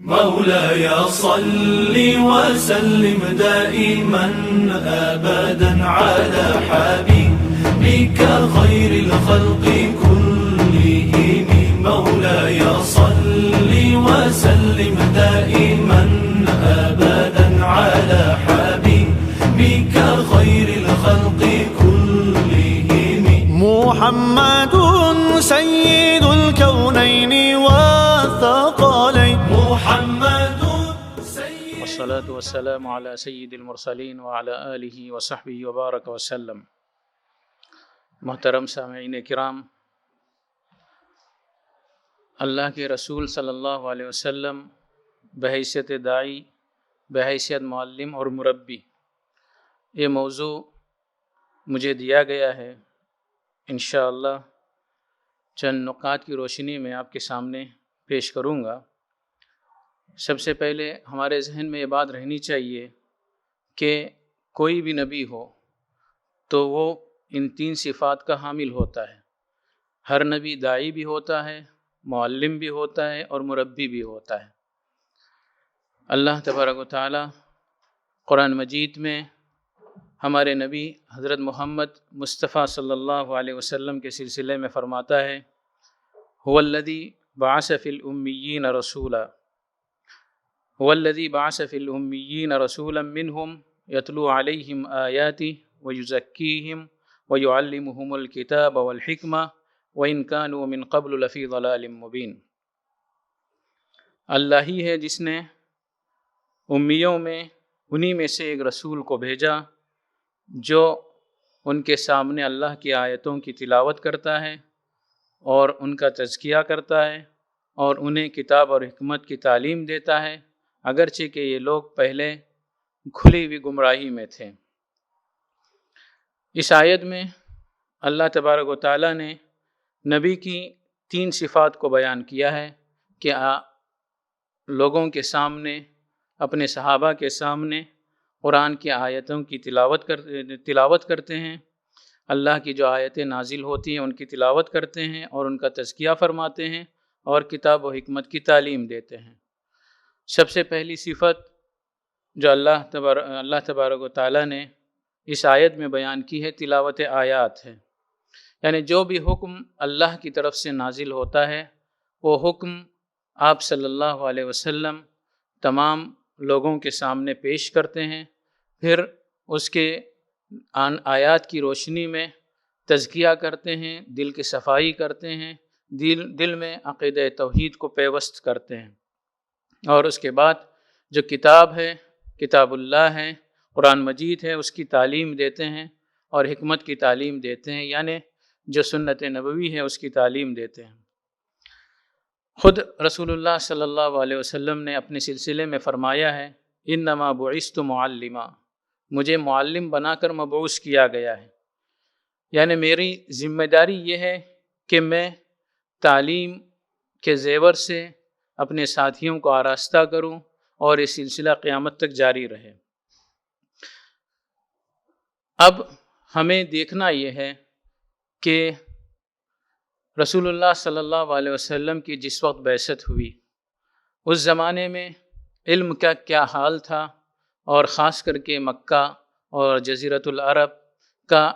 مولاي صل وسلم دائما أبدا على حبيبك خير الخلق كلهم. مولاي صل وسلم دائما أبدا على حبيبك خير الخلق كلهم. محمد سيد الكونين والثقلين. محمد سيد والصلاة والسلام على سید المرسلین وعلى آلہ وصحبہ وبارک وسلم. محترم سامعین کرام، اللہ کے رسول صلی اللہ علیہ وسلم بحیثیت داعی، بحیثیت معلم اور مربی، یہ موضوع مجھے دیا گیا ہے. انشاءاللہ چند نکات کی روشنی میں آپ کے سامنے پیش کروں گا. سب سے پہلے ہمارے ذہن میں یہ بات رہنی چاہیے کہ کوئی بھی نبی ہو تو وہ ان تین صفات کا حامل ہوتا ہے. ہر نبی داعی بھی ہوتا ہے، معلم بھی ہوتا ہے اور مربی بھی ہوتا ہے. اللہ تبارک و تعالی قرآن مجید میں ہمارے نبی حضرت محمد مصطفیٰ صلی اللہ علیہ وسلم کے سلسلے میں فرماتا ہے: هو الذی بعث فی الامیین رسولا هو الذی بعث فی الامیین رسولا منہم یتلو علیہم آیاتہ ویزکیہم ویعلمہم الکتاب والحکمہ وإن كانوا من قبل لفی ضلال مبین. اللہ ہی ہے جس نے امیوں میں انہی میں سے ایک رسول کو بھیجا جو ان کے سامنے اللہ کی آیتوں کی تلاوت کرتا ہے اور ان کا تزکیہ کرتا ہے اور انہیں کتاب اور حکمت کی تعلیم دیتا ہے، اگرچہ کہ یہ لوگ پہلے کھلی ہوئی گمراہی میں تھے. اس آیت میں اللہ تبارک و تعالیٰ نے نبی کی تین صفات کو بیان کیا ہے کہ لوگوں کے سامنے، اپنے صحابہ کے سامنے قرآن کی آیتوں کی تلاوت کرتے ہیں، اللہ کی جو آیتیں نازل ہوتی ہیں ان کی تلاوت کرتے ہیں اور ان کا تزکیہ فرماتے ہیں اور کتاب و حکمت کی تعلیم دیتے ہیں. سب سے پہلی صفت جو اللہ تبارک و تعالیٰ نے اس آیت میں بیان کی ہے تلاوت آیات ہے. یعنی جو بھی حکم اللہ کی طرف سے نازل ہوتا ہے وہ حکم آپ صلی اللہ علیہ وسلم تمام لوگوں کے سامنے پیش کرتے ہیں، پھر اس کے آیات کی روشنی میں تزکیہ کرتے ہیں، دل کی صفائی کرتے ہیں، دل میں عقیدہ توحید کو پیوست کرتے ہیں، اور اس کے بعد جو کتاب ہے، کتاب اللہ ہے، قرآن مجید ہے، اس کی تعلیم دیتے ہیں اور حکمت کی تعلیم دیتے ہیں، یعنی جو سنت نبوی ہے اس کی تعلیم دیتے ہیں. خود رسول اللہ صلی اللہ علیہ وسلم نے اپنے سلسلے میں فرمایا ہے: انما بعثت معلما، مجھے معلم بنا کر مبعوث کیا گیا ہے. یعنی میری ذمہ داری یہ ہے کہ میں تعلیم کے زیور سے اپنے ساتھیوں کو آراستہ کروں اور یہ سلسلہ قیامت تک جاری رہے. اب ہمیں دیکھنا یہ ہے کہ رسول اللہ صلی اللہ علیہ وسلم کی جس وقت بعثت ہوئی اس زمانے میں علم کا کیا حال تھا، اور خاص کر کے مکہ اور جزیرۃ العرب کا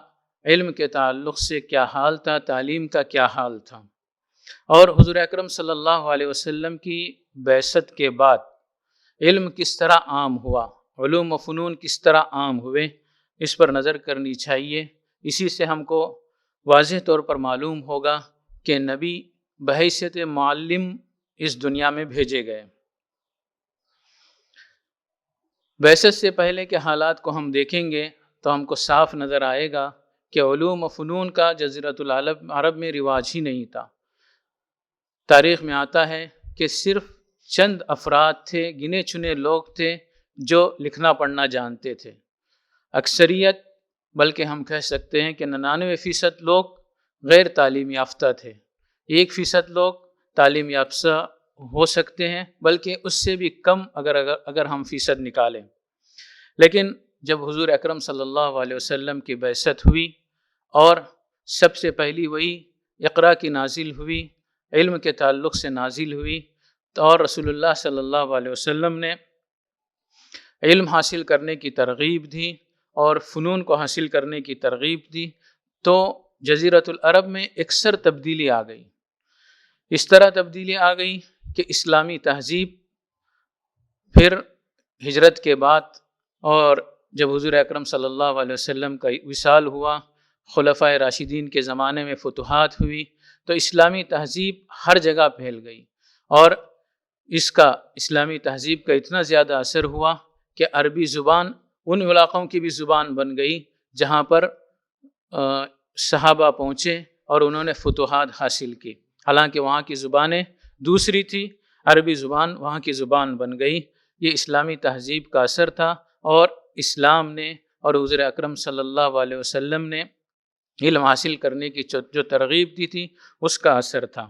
علم کے تعلق سے کیا حال تھا، تعلیم کا کیا حال تھا، اور حضور اکرم صلی اللہ علیہ وسلم کی بعثت کے بعد علم کس طرح عام ہوا، علوم و فنون کس طرح عام ہوئے، اس پر نظر کرنی چاہیے. اسی سے ہم کو واضح طور پر معلوم ہوگا کہ نبی بحیثیت معلم اس دنیا میں بھیجے گئے. بعثت سے پہلے کے حالات کو ہم دیکھیں گے تو ہم کو صاف نظر آئے گا کہ علوم و فنون کا جزیرۃ العرب میں رواج ہی نہیں تھا. تاریخ میں آتا ہے کہ صرف چند افراد تھے، گنے چنے لوگ تھے جو لکھنا پڑھنا جانتے تھے. اکثریت، بلکہ ہم کہہ سکتے ہیں کہ 99% لوگ غیر تعلیم یافتہ تھے. 1% لوگ تعلیم یافتہ ہو سکتے ہیں، بلکہ اس سے بھی کم اگر ہم فیصد نکالیں. لیکن جب حضور اکرم صلی اللہ علیہ وسلم کی بعثت ہوئی اور سب سے پہلی وہی اقرا کی نازل ہوئی، علم کے تعلق سے نازل ہوئی، اور رسول اللہ صلی اللہ علیہ وسلم نے علم حاصل کرنے کی ترغیب دی اور فنون کو حاصل کرنے کی ترغیب دی، تو جزیرۃ العرب میں اکثر تبدیلی آ گئی۔ اس طرح تبدیلی آ گئی کہ اسلامی تہذیب پھر ہجرت کے بعد اور جب حضور اکرم صلی اللہ علیہ وسلم کا وصال ہوا، خلفائے راشدین کے زمانے میں فتوحات ہوئی، تو اسلامی تہذیب ہر جگہ پھیل گئی، اور اس کا اسلامی تہذیب کا اتنا زیادہ اثر ہوا کہ عربی زبان ان علاقوں کی بھی زبان بن گئی جہاں پر صحابہ پہنچے اور انہوں نے فتوحات حاصل کی، حالانکہ وہاں کی زبانیں دوسری تھی، عربی زبان وہاں کی زبان بن گئی۔ یہ اسلامی تہذیب کا اثر تھا، اور اسلام نے اور حضور اکرم صلی اللہ علیہ وسلم نے علم حاصل کرنے کی جو ترغیب دی تھی اس کا اثر تھا۔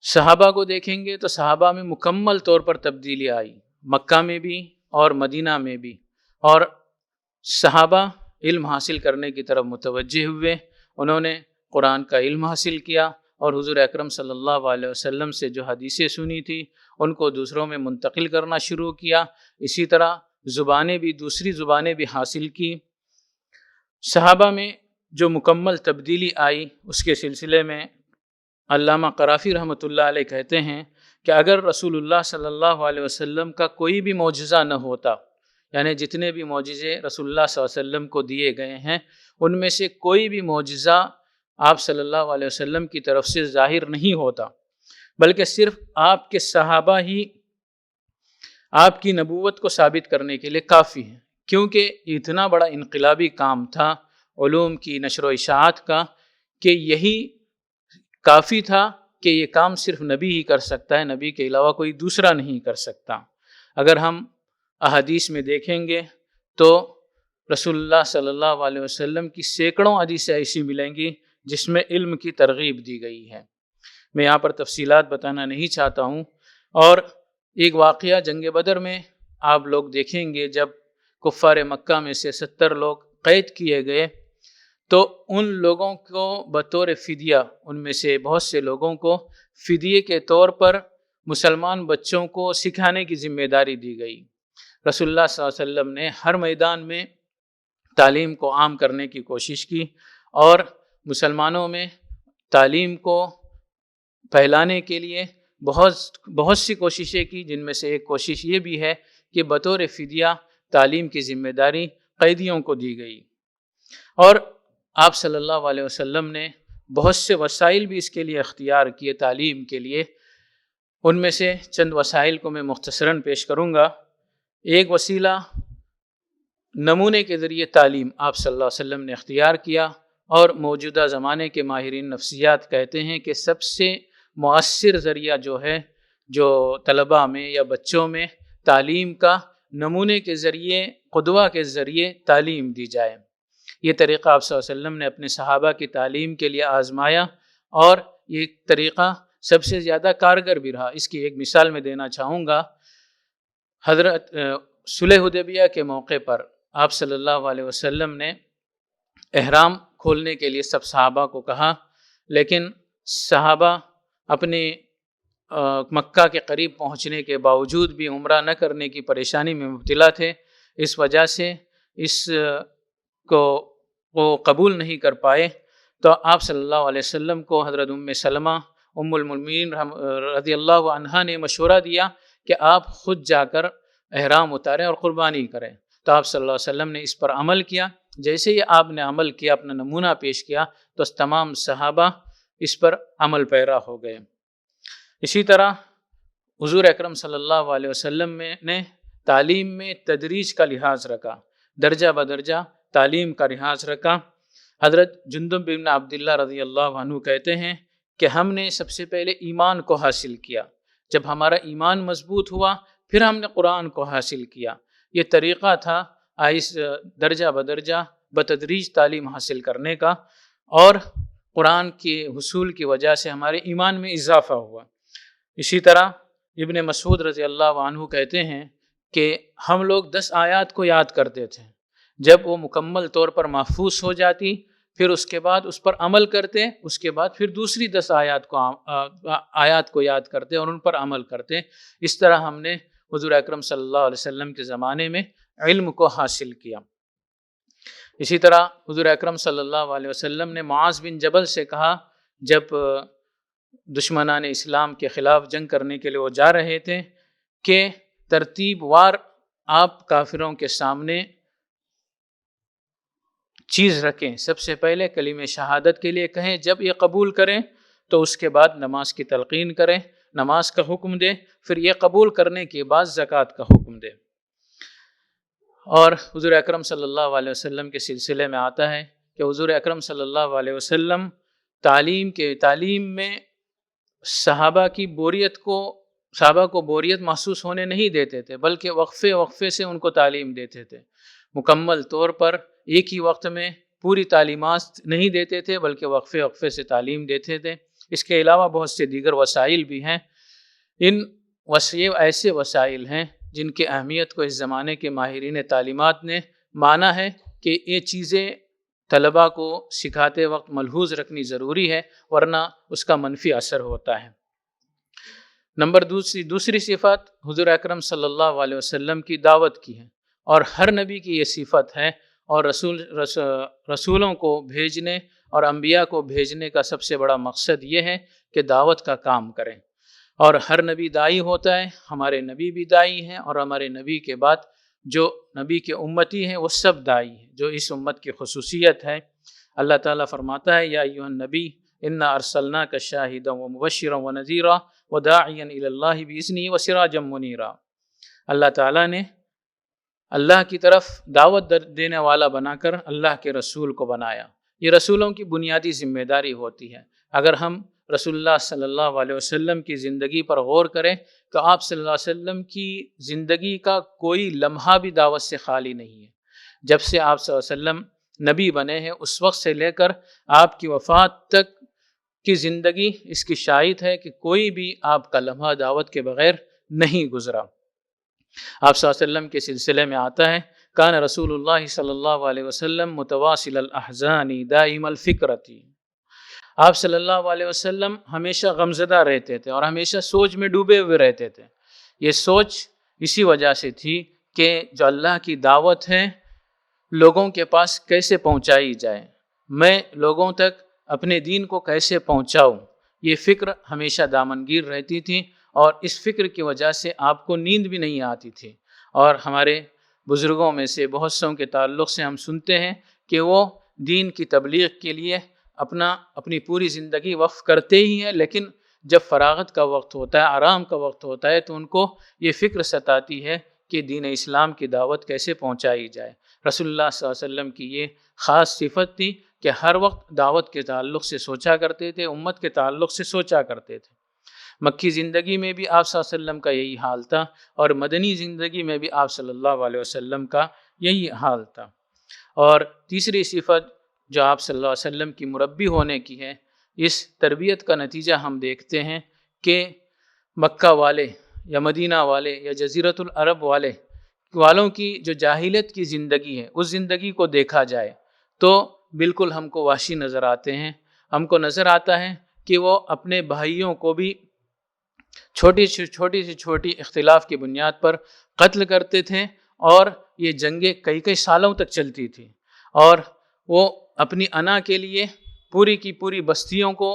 صحابہ کو دیکھیں گے تو صحابہ میں مکمل طور پر تبدیلی آئی، مکہ میں بھی اور مدینہ میں بھی، اور صحابہ علم حاصل کرنے کی طرف متوجہ ہوئے، انہوں نے قرآن کا علم حاصل کیا اور حضور اکرم صلی اللہ علیہ وسلم سے جو حدیثیں سنی تھی ان کو دوسروں میں منتقل کرنا شروع کیا، اسی طرح زبانیں بھی دوسری زبانیں بھی حاصل کی۔ صحابہ میں جو مکمل تبدیلی آئی اس کے سلسلے میں علامہ قرافی رحمۃ اللہ علیہ کہتے ہیں کہ اگر رسول اللہ صلی اللہ علیہ وسلم کا کوئی بھی معجزہ نہ ہوتا، یعنی جتنے بھی معجزے رسول اللہ صلی اللہ علیہ وسلم کو دیے گئے ہیں ان میں سے کوئی بھی معجزہ آپ صلی اللہ علیہ وسلم کی طرف سے ظاہر نہیں ہوتا، بلکہ صرف آپ کے صحابہ ہی آپ کی نبوت کو ثابت کرنے کے لیے کافی ہیں، کیونکہ اتنا بڑا انقلابی کام تھا علوم کی نشر و اشاعت کا کہ یہی کافی تھا کہ یہ کام صرف نبی ہی کر سکتا ہے، نبی کے علاوہ کوئی دوسرا نہیں کر سکتا۔ اگر ہم احادیث میں دیکھیں گے تو رسول اللہ صلی اللہ علیہ وسلم کی سینکڑوں حدیثیں ایسی ملیں گی جس میں علم کی ترغیب دی گئی ہے۔ میں یہاں پر تفصیلات بتانا نہیں چاہتا ہوں، اور ایک واقعہ جنگ بدر میں آپ لوگ دیکھیں گے جب کفار مکہ میں سے 70 لوگ قید کیے گئے تو ان لوگوں کو بطور فدیہ، ان میں سے بہت سے لوگوں کو فدیے کے طور پر مسلمان بچوں کو سکھانے کی ذمہ داری دی گئی۔ رسول اللہ صلی اللہ علیہ وسلم نے ہر میدان میں تعلیم کو عام کرنے کی کوشش کی اور مسلمانوں میں تعلیم کو پھیلانے کے لیے بہت سی کوششیں کی، جن میں سے ایک کوشش یہ بھی ہے کہ بطور فدیہ تعلیم کی ذمہ داری قیدیوں کو دی گئی، اور آپ صلی اللہ علیہ وسلم نے بہت سے وسائل بھی اس کے لیے اختیار کیے تعلیم کے لیے۔ ان میں سے چند وسائل کو میں مختصراً پیش کروں گا۔ ایک وسیلہ نمونے کے ذریعے تعلیم آپ صلی اللہ علیہ وسلم نے اختیار کیا، اور موجودہ زمانے کے ماہرین نفسیات کہتے ہیں کہ سب سے مؤثر ذریعہ جو ہے جو طلباء میں یا بچوں میں تعلیم کا نمونے کے ذریعے، قدوہ کے ذریعے تعلیم دی جائے۔ یہ طریقہ آپ صلی اللہ علیہ وسلم نے اپنے صحابہ کی تعلیم کے لیے آزمایا، اور یہ طریقہ سب سے زیادہ کارگر بھی رہا۔ اس کی ایک مثال میں دینا چاہوں گا۔ حضرت صلح حدیبیہ کے موقع پر آپ صلی اللہ علیہ وسلم نے احرام کھولنے کے لیے سب صحابہ کو کہا، لیکن صحابہ اپنے مکہ کے قریب پہنچنے کے باوجود بھی عمرہ نہ کرنے کی پریشانی میں مبتلا تھے، اس وجہ سے اس کو وہ قبول نہیں کر پائے۔ تو آپ صلی اللہ علیہ وسلم کو حضرت ام سلمہ ام المؤمنین رضی اللہ عنہا نے مشورہ دیا کہ آپ خود جا کر احرام اتاریں اور قربانی کریں۔ تو آپ صلی اللہ علیہ وسلم نے اس پر عمل کیا۔ جیسے ہی آپ نے عمل کیا، اپنا نمونہ پیش کیا، تو تمام صحابہ اس پر عمل پیرا ہو گئے۔ اسی طرح حضور اکرم صلی اللہ علیہ وسلم نے تعلیم میں تدریج کا لحاظ رکھا، درجہ بدرجہ تعلیم کا لحاظ رکھا۔ حضرت جندب بن عبداللہ رضی اللہ عنہ کہتے ہیں کہ ہم نے سب سے پہلے ایمان کو حاصل کیا، جب ہمارا ایمان مضبوط ہوا پھر ہم نے قرآن کو حاصل کیا۔ یہ طریقہ تھا درجہ بدرجہ بتدریج تعلیم حاصل کرنے کا، اور قرآن کے حصول کی وجہ سے ہمارے ایمان میں اضافہ ہوا۔ اسی طرح ابن مسعود رضی اللہ عنہ کہتے ہیں کہ ہم لوگ 10 آیات کو یاد کرتے تھے، جب وہ مکمل طور پر محفوظ ہو جاتی پھر اس کے بعد اس پر عمل کرتے، اس کے بعد پھر دوسری 10 آیات کو یاد کرتے اور ان پر عمل کرتے۔ اس طرح ہم نے حضور اکرم صلی اللہ علیہ وسلم کے زمانے میں علم کو حاصل کیا۔ اسی طرح حضور اکرم صلی اللہ علیہ وسلم نے معاذ بن جبل سے کہا، جب دشمنان اسلام کے خلاف جنگ کرنے کے لیے وہ جا رہے تھے، کہ ترتیب وار آپ کافروں کے سامنے چیز رکھیں، سب سے پہلے کلمہ شہادت کے لیے کہیں، جب یہ قبول کریں تو اس کے بعد نماز کی تلقین کریں، نماز کا حکم دیں، پھر یہ قبول کرنے کے بعد زکوٰۃ کا حکم دیں۔ اور حضور اکرم صلی اللہ علیہ وسلم کے سلسلے میں آتا ہے کہ حضور اکرم صلی اللہ علیہ وسلم تعلیم میں صحابہ کو بوریت محسوس ہونے نہیں دیتے تھے، بلکہ وقفے سے ان کو تعلیم دیتے تھے۔ مکمل طور پر ایک ہی وقت میں پوری تعلیمات نہیں دیتے تھے، بلکہ وقفے سے تعلیم دیتے تھے۔ اس کے علاوہ بہت سے دیگر وسائل بھی ہیں۔ یہ ایسے وسائل ہیں جن کی اہمیت کو اس زمانے کے ماہرین تعلیمات نے مانا ہے کہ یہ چیزیں طلباء کو سکھاتے وقت ملحوظ رکھنی ضروری ہے، ورنہ اس کا منفی اثر ہوتا ہے۔ دوسری صفت حضور اکرم صلی اللہ علیہ وسلم کی دعوت کی ہے، اور ہر نبی کی یہ صفت ہے، اور رسولوں کو بھیجنے اور انبیاء کو بھیجنے کا سب سے بڑا مقصد یہ ہے کہ دعوت کا کام کریں۔ اور ہر نبی داعی ہوتا ہے، ہمارے نبی بھی داعی ہیں، اور ہمارے نبی کے بعد جو نبی کے امتی ہیں وہ سب داعی ہیں، جو اس امت کی خصوصیت ہے۔ اللہ تعالیٰ فرماتا ہے، یا ایھا النبی انا ارسلناک شاہدا ومبشرا ونذیرا وداعیا الی اللہ باذنہ وسراجا منیرا۔ اللہ تعالیٰ نے اللہ کی طرف دعوت دینے والا بنا کر اللہ کے رسول کو بنایا۔ یہ رسولوں کی بنیادی ذمہ داری ہوتی ہے۔ اگر ہم رسول اللہ صلی اللہ علیہ وسلم کی زندگی پر غور کریں تو آپ صلی اللہ علیہ وسلم کی زندگی کا کوئی لمحہ بھی دعوت سے خالی نہیں ہے۔ جب سے آپ صلی اللہ علیہ وسلم نبی بنے ہیں اس وقت سے لے کر آپ کی وفات تک کی زندگی اس کی شاہد ہے کہ کوئی بھی آپ کا لمحہ دعوت کے بغیر نہیں گزرا۔ آپ صلی اللہ علیہ وسلم کے سلسلے میں آتا ہے، کان رسول اللہ صلی اللہ علیہ وسلم متواصل الاحزان دائم الفکرتی۔ آپ صلی اللہ علیہ وسلم ہمیشہ غمزدہ رہتے تھے اور ہمیشہ سوچ میں ڈوبے ہوئے رہتے تھے۔ یہ سوچ اسی وجہ سے تھی کہ جو اللہ کی دعوت ہے لوگوں کے پاس کیسے پہنچائی جائے، میں لوگوں تک اپنے دین کو کیسے پہنچاؤں، یہ فکر ہمیشہ دامنگیر رہتی تھی، اور اس فکر کی وجہ سے آپ کو نیند بھی نہیں آتی تھی۔ اور ہمارے بزرگوں میں سے بہت سوں کے تعلق سے ہم سنتے ہیں کہ وہ دین کی تبلیغ کے لیے اپنی پوری زندگی وقف کرتے ہی ہیں، لیکن جب فراغت کا وقت ہوتا ہے، آرام کا وقت ہوتا ہے، تو ان کو یہ فکر ستاتی ہے کہ دین اسلام کی دعوت کیسے پہنچائی جائے۔ رسول اللہ صلی اللہ علیہ وسلم کی یہ خاص صفت تھی کہ ہر وقت دعوت کے تعلق سے سوچا کرتے تھے، امت کے تعلق سے سوچا کرتے تھے۔ مکی زندگی میں بھی آپ صلی اللہ علیہ وسلم کا یہی حال تھا، اور مدنی زندگی میں بھی آپ صلی اللہ علیہ وسلم کا یہی حال تھا۔ اور تیسری صفت جو آپ صلی اللہ علیہ وسلم کی مربی ہونے کی ہے، اس تربیت کا نتیجہ ہم دیکھتے ہیں کہ مکہ والے یا مدینہ والے یا جزیرۃ العرب والوں کی جو جاہلیت کی زندگی ہے، اس زندگی کو دیکھا جائے تو بالکل ہم کو وحشی نظر آتے ہیں۔ ہم کو نظر آتا ہے کہ وہ اپنے بھائیوں کو بھی چھوٹی سے چھوٹی اختلاف کی بنیاد پر قتل کرتے تھے، اور یہ جنگیں کئی سالوں تک چلتی تھی، اور وہ اپنی انا کے لیے پوری کی پوری بستیوں کو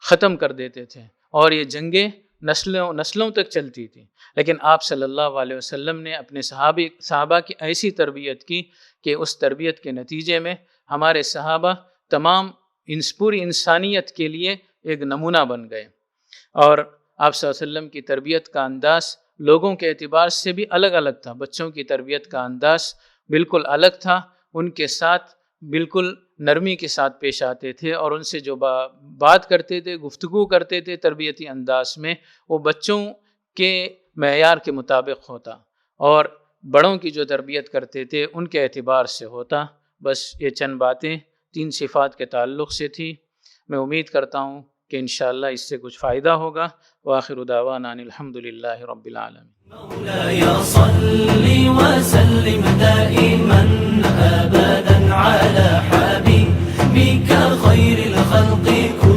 ختم کر دیتے تھے، اور یہ جنگیں نسلوں تک چلتی تھی۔ لیکن آپ صلی اللہ علیہ وسلم نے اپنے صحابہ کی ایسی تربیت کی کہ اس تربیت کے نتیجے میں ہمارے صحابہ تمام پوری انسانیت کے لیے ایک نمونہ بن گئے۔ اور آپ صلی اللہ علیہ وسلم کی تربیت کا انداز لوگوں کے اعتبار سے بھی الگ تھا۔ بچوں کی تربیت کا انداز بالکل الگ تھا، ان کے ساتھ بالکل نرمی کے ساتھ پیش آتے تھے، اور ان سے جو بات کرتے تھے، گفتگو کرتے تھے تربیتی انداز میں، وہ بچوں کے معیار کے مطابق ہوتا، اور بڑوں کی جو تربیت کرتے تھے ان کے اعتبار سے ہوتا۔ بس یہ چند باتیں 3 صفات کے تعلق سے تھی۔ میں امید کرتا ہوں کہ انشاءاللہ اس سے کچھ فائدہ ہوگا۔ وآخر دعوانا ان الحمدللہ رب العالمین۔ مولاي صل وسلم دائما أبدا على حبيبك حبيبك خير الخلق كلهم